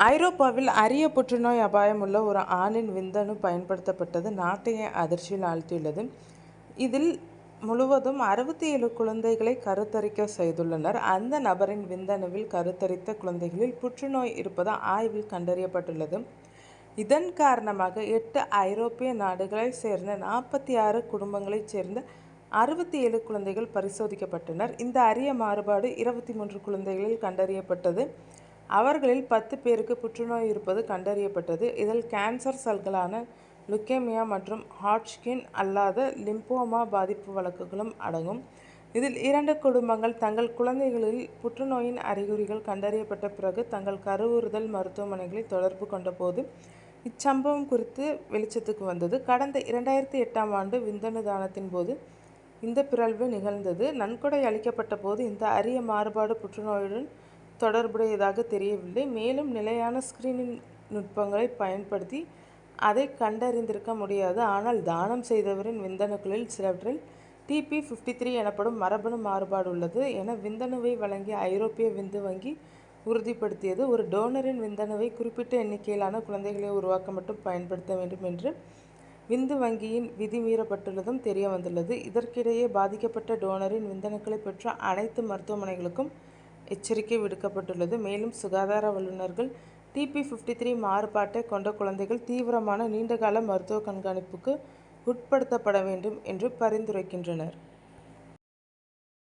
ஐரோப்பாவில் அரிய புற்றுநோய் அபாயம் உள்ள ஒரு ஆணின் விந்தணு பயன்படுத்தப்பட்டது நாட்டையே அதிர்ச்சியில் ஆழ்த்தியுள்ளது. இதில் முழுவதும் 67 குழந்தைகளை கருத்தரிக்க செய்துள்ளனர். அந்த நபரின் விந்தணுவில் கருத்தரித்த குழந்தைகளில் புற்றுநோய் இருப்பது ஆய்வில் கண்டறியப்பட்டுள்ளது. இதன் காரணமாக 8 ஐரோப்பிய நாடுகளைச் சேர்ந்த 46 குடும்பங்களைச் சேர்ந்த 67 குழந்தைகள் பரிசோதிக்கப்பட்டனர். இந்த அரிய மாறுபாடு 23 குழந்தைகளில் கண்டறியப்பட்டது. அவர்களில் 10 பேருக்கு புற்றுநோய் இருப்பது கண்டறியப்பட்டது. இதில் கேன்சர் செல்களான லுக்கேமியா மற்றும் ஹாட்ச்கின் அல்லாத லிம்போமா பாதிப்பு வழக்குகளும் அடங்கும். இதில் 2 குடும்பங்கள் தங்கள் குழந்தைகளில் புற்றுநோயின் அறிகுறிகள் கண்டறியப்பட்ட பிறகு தங்கள் கருவுறுதல் மருத்துவமனைகளை தொடர்பு கொண்டபோது இச்சம்பவம் குறித்து வெளிச்சத்துக்கு வந்தது. கடந்த 2008ஆம் ஆண்டு விந்தணு தானத்தின் போது இந்த பிறழ்வு நிகழ்ந்தது. நன்கொடை அளிக்கப்பட்ட போது இந்த அரிய மாறுபாடு புற்றுநோயுடன் தொடர்புடையதாக தெரியவில்லை. மேலும் நிலையான ஸ்கிரீனிங் நுட்பங்களை பயன்படுத்தி அதை கண்டறிந்திருக்க முடியாது. ஆனால் தானம் செய்தவரின் விந்தணுக்களில் சிலவற்றில் TP53 எனப்படும் மரபணு மாறுபாடு உள்ளது என விந்தணுவை வழங்கிய ஐரோப்பிய விந்து வங்கி உறுதிப்படுத்தியது. ஒரு டோனரின் விந்தணுவை குறிப்பிட்ட எண்ணிக்கையிலான குழந்தைகளை உருவாக்க மட்டும் பயன்படுத்த வேண்டும் என்று விந்து வங்கியின் விதி மீறப்பட்டுள்ளதும் தெரிய வந்துள்ளது. இதற்கிடையே பாதிக்கப்பட்ட டோனரின் விந்தணுக்களை பெற்ற அனைத்து மருத்துவமனைகளுக்கும் எச்சரிக்கை விடுக்கப்பட்டுள்ளது. மேலும் சுகாதார வல்லுநர்கள் TP53 மாறுபாட்டை கொண்ட குழந்தைகள் தீவிரமான நீண்டகால மருத்துவ கண்காணிப்புக்கு உட்படுத்தப்பட வேண்டும் என்று பரிந்துரைக்கின்றனர்.